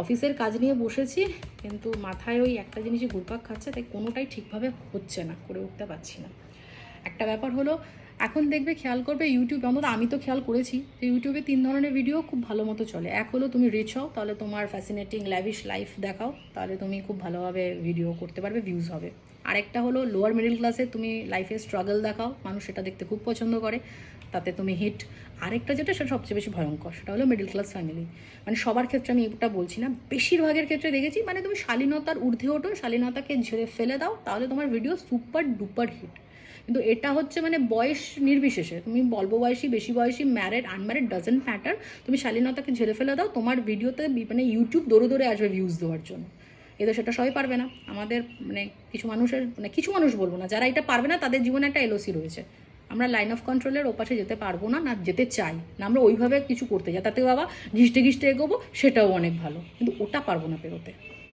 অফিসের কাজ নিয়ে বসেছি, কিন্তু মাথায় ওই একটা জিনিসই ঘুরপাক খাচ্ছে, তাই কোনোটাই ঠিকভাবে হচ্ছে না, করে উঠতে পারছি না। একটা ব্যাপার হলো, এখন দেখবে খেয়াল করবে ইউটিউবে, অন্তত আমি তো খেয়াল করেছি যে ইউটিউবে 3 ধরনের ভিডিও খুব ভালো মতো চলে। এক হলো তুমি রিচ হও, তাহলে তোমার ফ্যাসিনেটিং ল্যাভিশ লাইফ দেখাও, তাহলে তুমি খুব ভালোভাবে ভিডিও করতে পারবে, ভিউজ হবে। আরেকটা হলো লোয়ার মিডল ক্লাসে তুমি লাইফে স্ট্রাগল দেখাও, মানুষ সেটা দেখতে খুব পছন্দ করে, তাতে তুমি হিট। আরেকটা যেটা, সেটা সবচেয়ে বেশি ভয়ঙ্কর, সেটা হলো মিডল ক্লাস ফ্যামিলি। মানে সবার ক্ষেত্রে আমি এটা বলছি না, বেশিরভাগের ক্ষেত্রে দেখেছি, মানে তুমি শালীনতার ঊর্ধ্বে ওঠো, শালীনতাকে ঝেড়ে ফেলে দাও, তাহলে তোমার ভিডিও সুপার ডুপার হিট। কিন্তু এটা হচ্ছে মানে বয়স নির্বিশেষে, তুমি অল্প বয়সী, বেশি বয়সী, ম্যারিড, আনম্যারিড, ডাজেন্ট ম্যাটার, তুমি শালীনতাকে ঝেড়ে ফেলে দাও, তোমার ভিডিওতে মানে ইউটিউব দৌড়ে দৌড়ে আসবে ভিউজ দেওয়ার জন্য। এদের সেটা সবাই পারবে না। আমাদের মানে কিছু মানুষের, মানে কিছু মানুষ বলবো না, যারা এটা পারবে না তাদের জীবনে একটা এলওসি রয়েছে। আমরা লাইন অফ কন্ট্রোলের ওপাশে যেতে পারবো না, না যেতে চাই না, আমরা ওইভাবে কিছু করতে যাই, তাতে বাবা ঘিসটে ঘিসটে এগোবো, সেটাও অনেক ভালো, কিন্তু ওটা পারবো না পেরোতে।